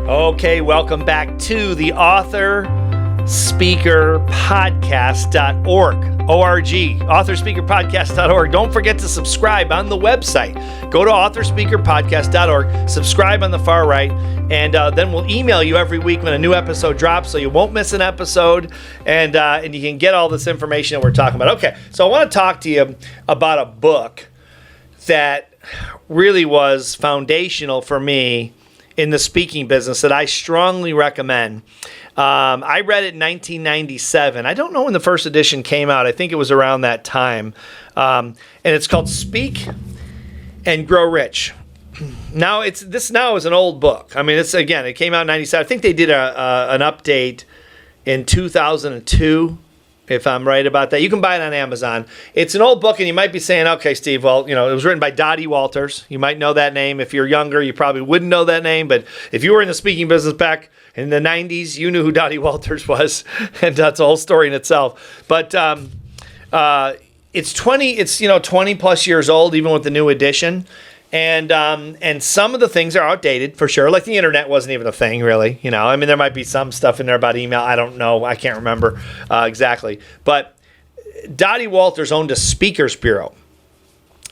Okay, welcome back to the AuthorSpeakerPodcast.org. O-R-G, AuthorSpeakerPodcast.org. Don't forget to subscribe on the website. Go to AuthorSpeakerPodcast.org, subscribe on the far right, and then we'll email you every week when a new episode drops, so you won't miss an episode, and you can get all this information that we're talking about. Okay, so I want to talk to you about a book that really was foundational for me in the speaking business that I strongly recommend. I read it in 1997. I don't know when the first edition came out. I think it was around that time. And it's called Speak and Grow Rich. Now, this now is an old book. I mean, it came out in 97. I think they did an update in 2002, if I'm right about that. You can buy it on Amazon. It's an old book, and you might be saying, okay, Steve, well, it was written by Dottie Walters. You might know that name. If you're younger, you probably wouldn't know that name, but if you were in the speaking business back in the 90s, you knew who Dottie Walters was, and that's a whole story in itself. But it's 20 plus years old, even with the new edition. And some of the things are outdated for sure. Like the internet wasn't even a thing, really. I mean, there might be some stuff in there about email. I don't know. I can't remember exactly. But Dottie Walters owned a speakers bureau.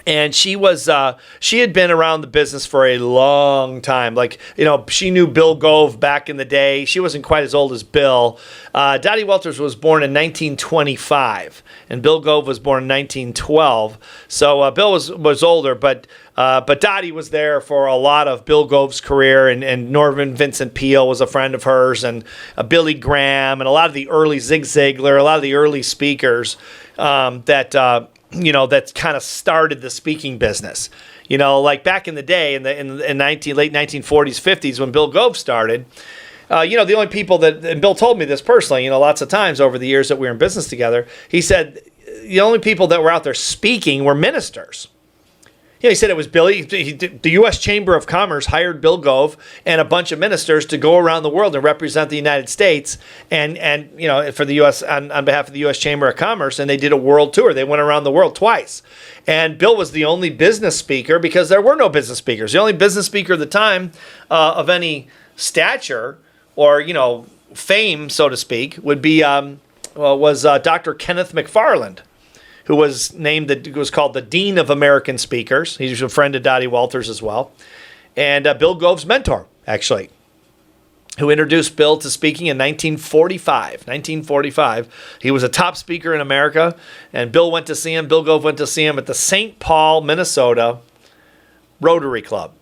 And she had been around the business for a long time. Like, she knew Bill Gove back in the day. She wasn't quite as old as Bill. Dottie Walters was born in 1925, and Bill Gove was born in 1912. So Bill was older, but Dottie was there for a lot of Bill Gove's career, and Norman Vincent Peale was a friend of hers, and Billy Graham, and a lot of the early Zig Ziglar, a lot of the early speakers that kind of started the speaking business. Like back in the day, in late 1940s, 50s, when Bill Gove started, the only people and Bill told me this personally, lots of times over the years that we were in business together, he said the only people that were out there speaking were ministers. He said it was Billy. The U.S. Chamber of Commerce hired Bill Gove and a bunch of ministers to go around the world and represent the United States and for the U.S. on behalf of the U.S. Chamber of Commerce, and they did a world tour. They went around the world twice. And Bill was the only business speaker because there were no business speakers. The only business speaker at the time of any stature or, fame, so to speak, would be was Dr. Kenneth McFarland, who was called the Dean of American Speakers. He's a friend of Dottie Walters as well. And Bill Gove's mentor, actually, who introduced Bill to speaking in 1945. He was a top speaker in America, and Bill went to see him. Bill Gove went to see him at the St. Paul, Minnesota Rotary Club.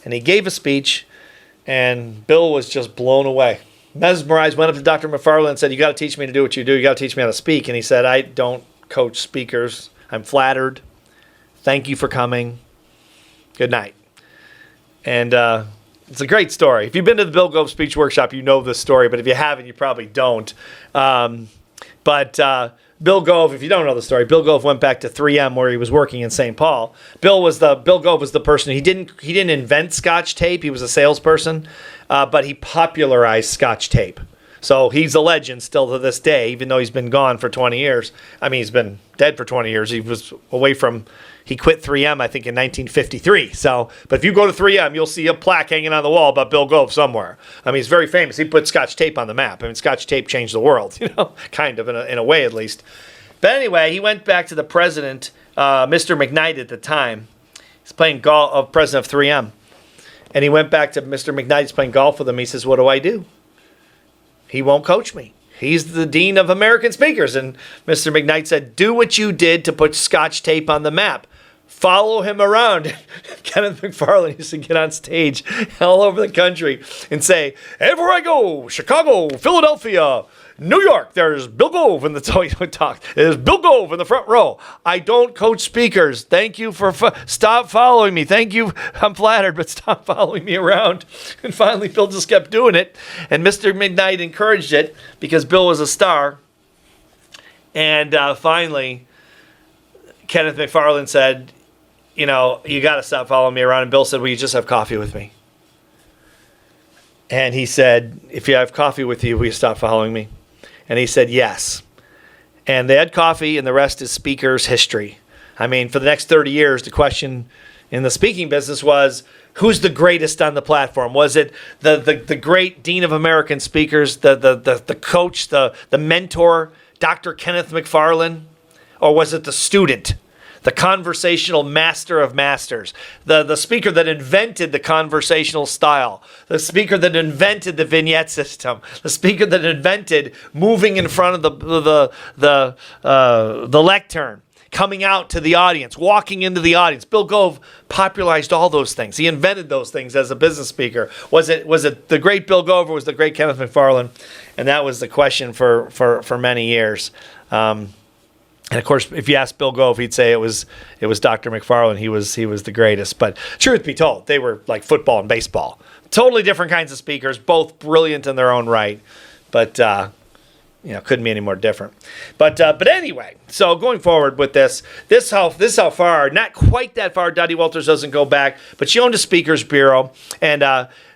And he gave a speech, and Bill was just blown away. Mesmerized, went up to Dr. McFarland and said, "You got to teach me to do what you do. You got to teach me how to speak." And he said, "I don't coach speakers. I'm flattered. Thank you for coming. Good night." And it's a great story. If you've been to the Bill Gove Speech Workshop, you know this story. But if you haven't, you probably don't. But Bill Gove, if you don't know the story, Bill Gove went back to 3M where he was working in St. Paul. Bill Gove was the person. He didn't invent Scotch tape. He was a salesperson, but he popularized Scotch tape. So he's a legend still to this day, even though he's been gone for 20 years. I mean, he's been dead for 20 years. He quit 3M, I think, in 1953. So, but if you go to 3M, you'll see a plaque hanging on the wall about Bill Gove somewhere. I mean, he's very famous. He put Scotch tape on the map. I mean, Scotch tape changed the world, kind of in a way at least. But anyway, he went back to the president, Mr. McKnight at the time. He's playing golf, president of 3M. And he went back to Mr. McKnight. He's playing golf with him. He says, "What do I do? He won't coach me. He's the Dean of American Speakers." And Mr. McKnight said, "Do what you did to put Scotch tape on the map. Follow him around." Kenneth McFarland used to get on stage all over the country and say, "Everywhere I go, Chicago, Philadelphia, New York, there's Bill Gove," and that's how he would talk. "There's Bill Gove in the front row. I don't coach speakers. Thank you for stop following me. Thank you. I'm flattered, but stop following me around." And finally, Bill just kept doing it, and Mr. McKnight encouraged it because Bill was a star. And finally, Kenneth McFarland said, "You got to stop following me around." And Bill said, "Will you just have coffee with me?" And he said, "If you have coffee with you, will you stop following me?" And he said, "Yes." And they had coffee, and the rest is speakers history. I mean, for the next 30 years, the question in the speaking business was, Who's the greatest on the platform? Was it the great Dean of American Speakers, the coach, the mentor, Dr. Kenneth McFarland? Or was it the student, the conversational master of masters, the speaker that invented the conversational style, the speaker that invented the vignette system, the speaker that invented moving in front of the lectern, coming out to the audience, walking into the audience? Bill Gove popularized all those things. He invented those things as a business speaker. Was it the great Bill Gove, or was the great Kenneth McFarland? And that was the question for many years. And of course, if you ask Bill Gove, he'd say it was Dr. McFarland. He was the greatest. But truth be told, they were like football and baseball. Totally different kinds of speakers, both brilliant in their own right. But couldn't be any more different. But anyway, so going forward with this how far, not quite that far, Dottie Walters doesn't go back, but she owned a speakers bureau, and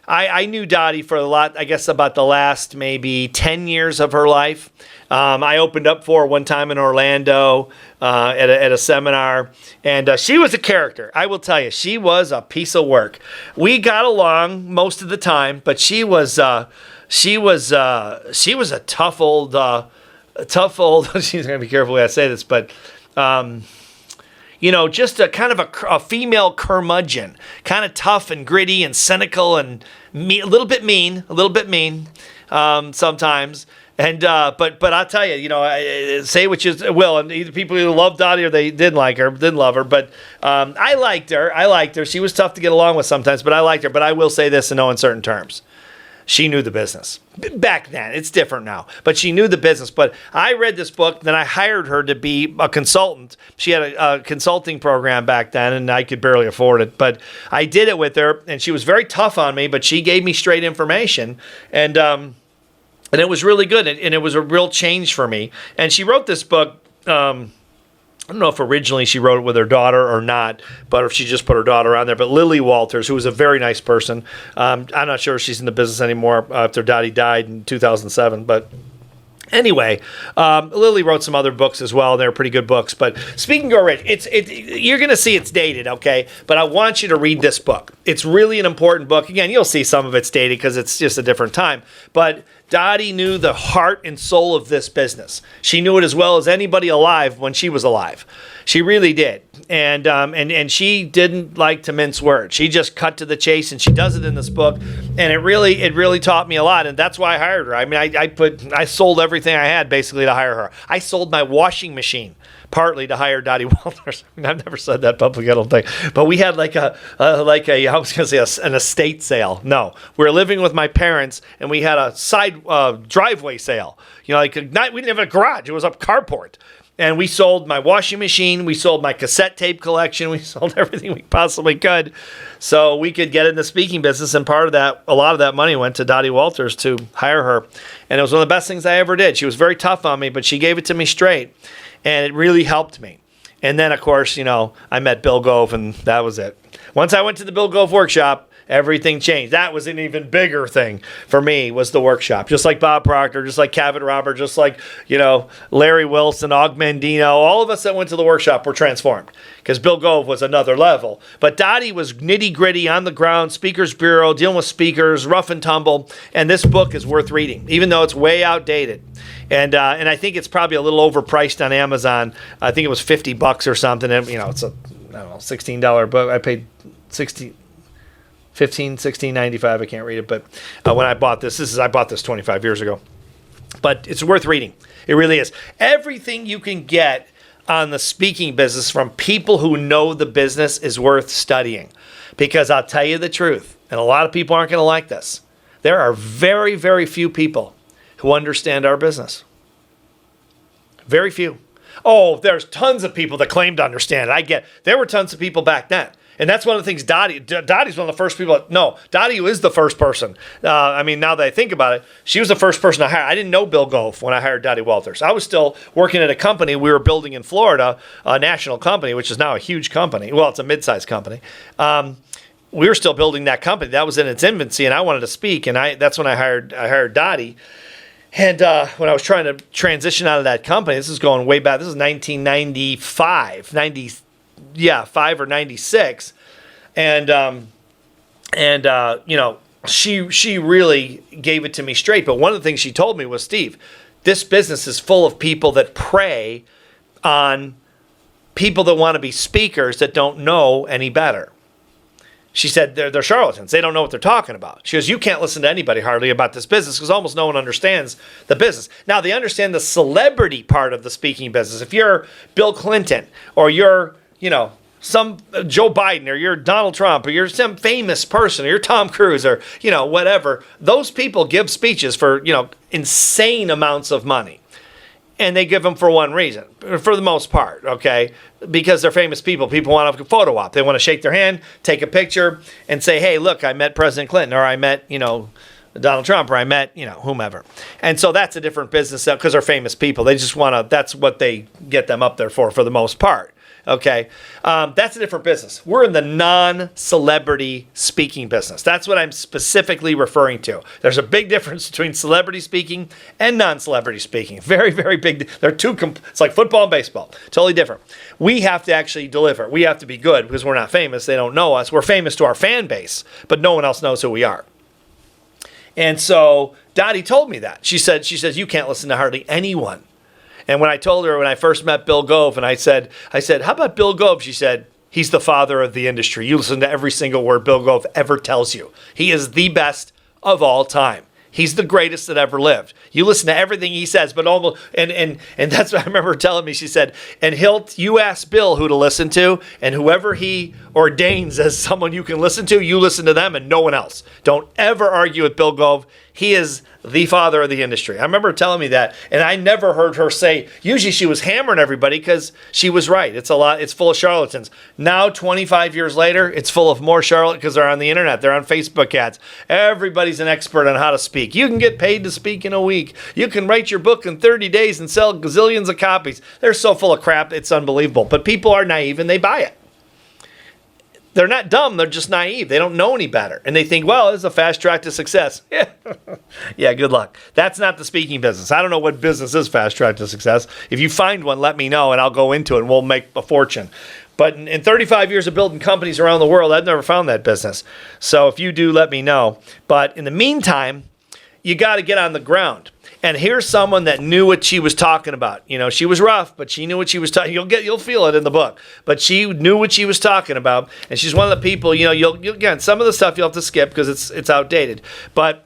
I knew Dottie for about the last maybe 10 years of her life. I opened up for her one time in Orlando at a seminar, and she was a character. I will tell you, she was a piece of work. We got along most of the time, but she was a tough old. She's gonna be careful when I say this, but just a kind of a female curmudgeon, kind of tough and gritty and cynical and a little bit mean sometimes. And but I'll tell you, say what you will, and either people either loved Dottie or they didn't love her. But I liked her. She was tough to get along with sometimes, but I liked her. But I will say this in no uncertain terms: she knew the business. Back then, it's different now, but she knew the business. But I read this book, then I hired her to be a consultant. She had a consulting program back then, and I could barely afford it. But I did it with her, and she was very tough on me, but she gave me straight information. And it was really good, and it was a real change for me. And she wrote this book. I don't know if originally she wrote it with her daughter or not, but if she just put her daughter on there. But Lily Walters, who was a very nice person, I'm not sure if she's in the business anymore after Dottie died in 2007, but anyway, Lily wrote some other books as well. They're pretty good books. But speaking of Rich, you're going to see it's dated, okay? But I want you to read this book. It's really an important book. Again, you'll see some of it's dated because it's just a different time. But Dottie knew the heart and soul of this business. She knew it as well as anybody alive when she was alive. She really did. And she didn't like to mince words. She just cut to the chase, and she does it in this book. And it really taught me a lot, and that's why I hired her. I mean, I sold everything I had basically to hire her. I sold my washing machine partly to hire Dottie Walters. I mean, I've never said that publicly, I don't think. But we had I was going to say an estate sale. No, we were living with my parents, and we had a side driveway sale. We didn't have a garage. It was a carport. And we sold my washing machine. We sold my cassette tape collection. We sold everything we possibly could so we could get in the speaking business. And a lot of that money went to Dottie Walters to hire her. And it was one of the best things I ever did. She was very tough on me, but she gave it to me straight. And it really helped me. And then, of course, I met Bill Gove, and that was it. Once I went to the Bill Gove workshop, everything changed. That was an even bigger thing for me, was the workshop. Just like Bob Proctor, just like Cavett Robert, just like, Larry Wilson, Og Mandino, all of us that went to the workshop were transformed because Bill Gove was another level. But Dottie was nitty gritty, on the ground, speakers bureau, dealing with speakers, rough and tumble. And this book is worth reading, even though it's way outdated. And I think it's probably a little overpriced on Amazon. I think it was $50 or something. And, it's a $16 book. I paid $16.95. I can't read it, but when I bought this, I bought this 25 years ago. But it's worth reading. It really is. Everything you can get on the speaking business from people who know the business is worth studying. Because I'll tell you the truth, and a lot of people aren't going to like this. There are very, very few people who understand our business. Very few. Oh, there's tons of people that claim to understand it. There were tons of people back then. And that's one of the things Dottie's one of the first people. Dottie is the first person. Now that I think about it, she was the first person I hired. I didn't know Bill Gove when I hired Dottie Walters. I was still working at a company we were building in Florida, a national company, which is now a huge company. Well, it's a mid-sized company. We were still building that company. That was in its infancy, and I wanted to speak, and that's when I hired Dottie. And when I was trying to transition out of that company, this is going way back. This is 1995, 5 or 96. And And, she really gave it to me straight. But one of the things she told me was, Steve, this business is full of people that prey on people that want to be speakers that don't know any better. She said they're charlatans. They don't know what they're talking about. She goes, you can't listen to anybody hardly about this business because almost no one understands the business. Now, they understand the celebrity part of the speaking business. If you're Bill Clinton or you're, some Joe Biden or you're Donald Trump or you're some famous person or you're Tom Cruise or, whatever, those people give speeches for, insane amounts of money. And they give them for one reason, for the most part, okay? Because they're famous people. People want a photo op. They want to shake their hand, take a picture, and say, hey, look, I met President Clinton, or I met, Donald Trump, or I met, whomever. And so that's a different business because they're famous people. They just want to, that's what they get them up there for the most part. Okay, that's a different business. We're in the non-celebrity speaking business. That's what I'm specifically referring to. There's a big difference between celebrity speaking and non-celebrity speaking. Very, very big. They're it's like football and baseball. Totally different. We have to actually deliver. We have to be good because we're not famous. They don't know us. We're famous to our fan base, but no one else knows who we are. And so Dottie told me that. She says, you can't listen to hardly anyone. And when I told her when I first met Bill Gove, and I said, how about Bill Gove? She said, he's the father of the industry. You listen to every single word Bill Gove ever tells you. He is the best of all time. He's the greatest that ever lived. You listen to everything he says, but almost, and that's what I remember her telling me. She said, and you ask Bill who to listen to, and whoever he ordains as someone you can listen to, you listen to them and no one else. Don't ever argue with Bill Gove. He is the father of the industry. I remember her telling me that, and I never heard her say, usually she was hammering everybody because she was right. It's full of charlatans. Now, 25 years later, it's full of more charlatans because they're on the internet. They're on Facebook ads. Everybody's an expert on how to speak. You can get paid to speak in a week. You can write your book in 30 days and sell gazillions of copies. They're so full of crap, it's unbelievable. But people are naive and they buy it. They're not dumb. They're just naive. They don't know any better. And they think, well, it's a fast track to success. Yeah, good luck. That's not the speaking business. I don't know what business is fast track to success. If you find one, let me know and I'll go into it and we'll make a fortune. But in 35 years of building companies around the world, I've never found that business. So if you do, let me know. But in the meantime, you got to get on the ground. And here's someone that knew what she was talking about. She was rough, but she knew what she was talking. You'll feel it in the book. But she knew what she was talking about, and she's one of the people. You'll again, some of the stuff you'll have to skip because it's outdated. But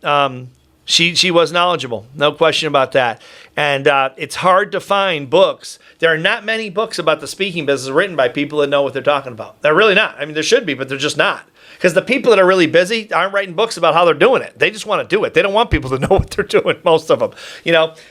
she was knowledgeable, no question about that. And it's hard to find books. There are not many books about the speaking business written by people that know what they're talking about. They're really not. I mean, there should be, but they're just not. Because the people that are really busy aren't writing books about how they're doing it. They just want to do it. They don't want people to know what they're doing, most of them.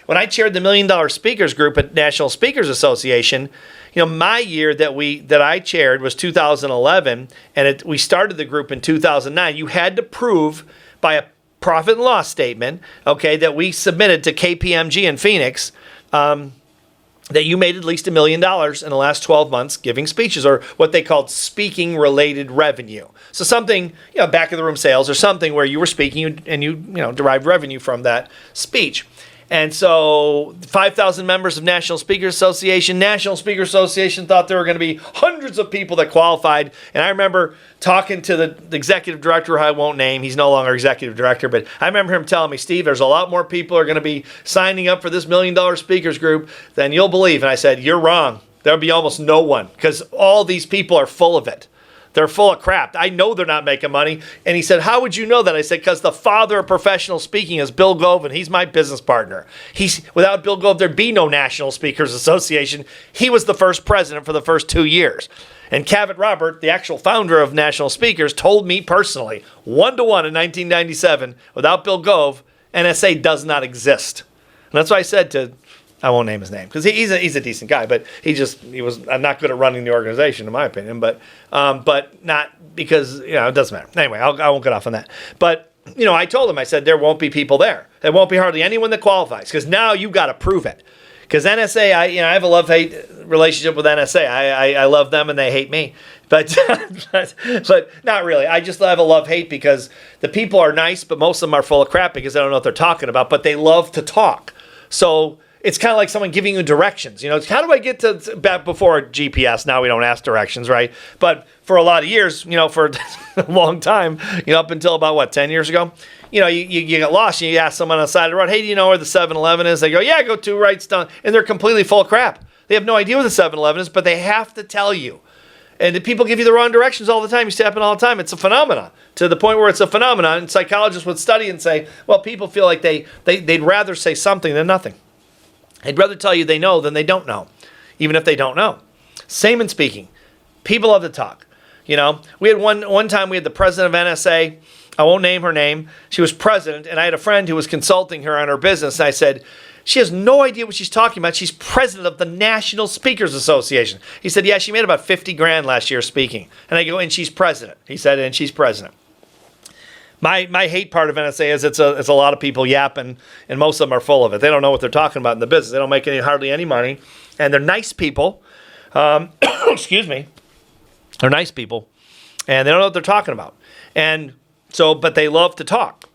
When I chaired the $1 Million Speakers Group at National Speakers Association, my year that I chaired was 2011, and we started the group in 2009. You had to prove by a profit and loss statement, okay, that we submitted to KPMG in Phoenix, that you made at least $1 million in the last 12 months giving speeches, or what they called speaking related revenue. So something, back of the room sales or something where you were speaking and you derived revenue from that speech. And so 5,000 members of National Speakers Association. National Speakers Association thought there were going to be hundreds of people that qualified. And I remember talking to the executive director, who I won't name. He's no longer executive director. But I remember him telling me, Steve, there's a lot more people are going to be signing up for this $1 Million Speakers Group than you'll believe. And I said, you're wrong. There'll be almost no one because all these people are full of it. They're full of crap. I know they're not making money. And he said, how would you know that? I said, because the father of professional speaking is Bill Gove, and he's my business partner. Without Bill Gove, there'd be no National Speakers Association. He was the first president for the first 2 years. And Cavett Robert, the actual founder of National Speakers, told me personally, 1-to-1 in 1997, without Bill Gove, NSA does not exist. And that's why I said to, I won't name his name because he's a decent guy, but he was not good at running the organization, in my opinion. But not because it doesn't matter. Anyway, I won't get off on that. But I told him, I said there won't be people there. There won't be hardly anyone that qualifies because now you've got to prove it. Because NSA, I have a love-hate relationship with NSA. I love them and they hate me, but not really. I just have a love-hate because the people are nice, but most of them are full of crap because they don't know what they're talking about. But they love to talk. So it's kind of like someone giving you directions. It's how do I get to back before GPS? Now we don't ask directions, right? But for a lot of years, for a long time, up until about 10 years ago, you get lost and you ask someone on the side of the road, hey, do you know where the 7-Eleven is? They go, yeah, go 2 rights down. And they're completely full of crap. They have no idea where the 7-Eleven is, but they have to tell you. And the people give you the wrong directions all the time. You see it happen all the time. It's a phenomenon, to the point where it's a phenomenon. And psychologists would study and say, well, people feel like they'd rather say something than nothing. They'd rather tell you they know than they don't know, even if they don't know. Same in speaking. People love to talk. We had one time we had the president of NSA. I won't name her name. She was president, and I had a friend who was consulting her on her business. And I said, she has no idea what she's talking about. She's president of the National Speakers Association. He said, yeah, she made about $50,000 last year speaking. And I go, and she's president. He said, and she's president. My hate part of NSA is it's a lot of people yapping, and most of them are full of it. They don't know what they're talking about in the business. They don't make hardly any money, and they're nice people. Excuse me. They're nice people, and they don't know what they're talking about. And so, but they love to talk.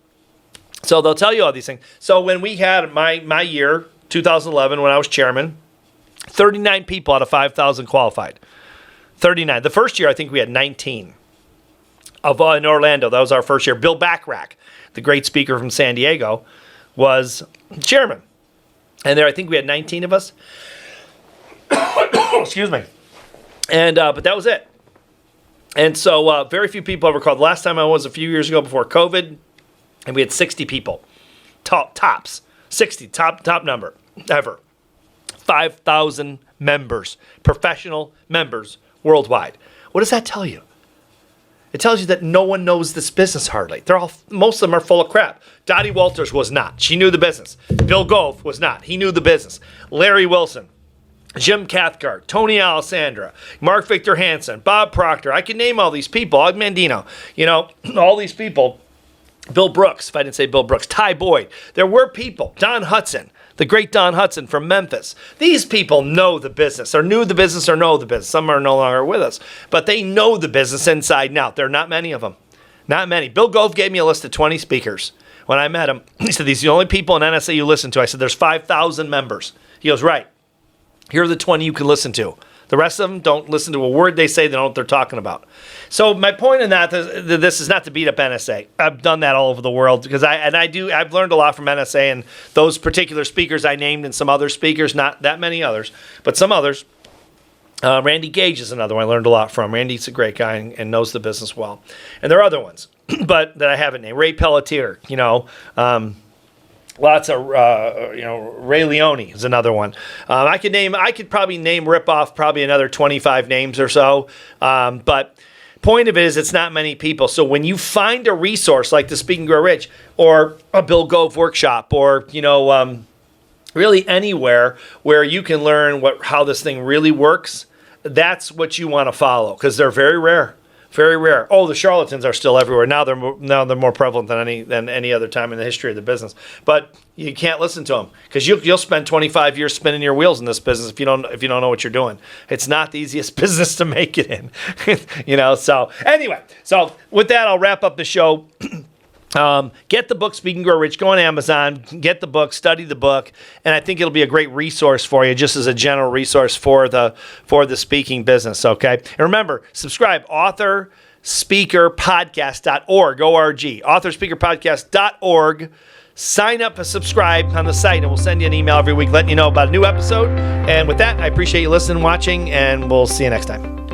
So they'll tell you all these things. So when we had my year, 2011, when I was chairman, 39 people out of 5,000 qualified. 39. The first year, I think we had 19. In Orlando, that was our first year. Bill Bachrach, the great speaker from San Diego, was chairman. And there, I think we had 19 of us. Excuse me. And but that was it. And so very few people ever called. The last time I was a few years ago before COVID, and we had 60 people. Tops. 60, top number ever. 5,000 members, professional members worldwide. What does that tell you? It tells you that no one knows this business hardly. Most of them are full of crap. Dottie Walters was not. She knew the business. Bill Gove was not. He knew the business. Larry Wilson, Jim Cathcart, Tony Alessandra, Mark Victor Hansen, Bob Proctor. I can name all these people. Og Mandino. All these people. Bill Brooks, if I didn't say Bill Brooks. Ty Boyd. There were people. Don Hudson, the great Don Hudson from Memphis. These people know the business, or knew the business, or know the business. Some are no longer with us, but they know the business inside and out. There are not many of them. Not many. Bill Gove gave me a list of 20 speakers. When I met him, he said, these are the only people in NSA you listen to. I said, there's 5,000 members. He goes, right. Here are the 20 you can listen to. The rest of them don't listen to a word they say. They don't know what they're talking about. So my point in this is not to beat up NSA. I've done that all over the world because I've learned a lot from NSA and those particular speakers I named and some other speakers, not that many others, but some others. Randy Gage is another one I learned a lot from. Randy's a great guy and knows the business well. And there are other ones, but that I haven't named. Ray Pelletier, lots of, Ray Leone is another one. I could probably rip off probably another 25 names or so. But point of it is it's not many people. So when you find a resource like the Speak and Grow Rich or a Bill Gove workshop or, really anywhere where you can learn how this thing really works, that's what you want to follow because they're very rare. Very rare. Oh, the charlatans are still everywhere. Now they're more prevalent than any other time in the history of the business. But you can't listen to them because you'll spend 25 years spinning your wheels in this business if you don't know what you're doing. It's not the easiest business to make it in, So anyway, with that, I'll wrap up the show. Get the book, Speak and Grow Rich. Go on Amazon, get the book, study the book, and I think it'll be a great resource for you, just as a general resource for the speaking business. Okay, and remember, subscribe. AuthorSpeakerPodcast.org. O-R-G. AuthorSpeakerPodcast.org. Sign up and subscribe on the site, and we'll send you an email every week letting you know about a new episode. And with that, I appreciate you listening, watching, and we'll see you next time.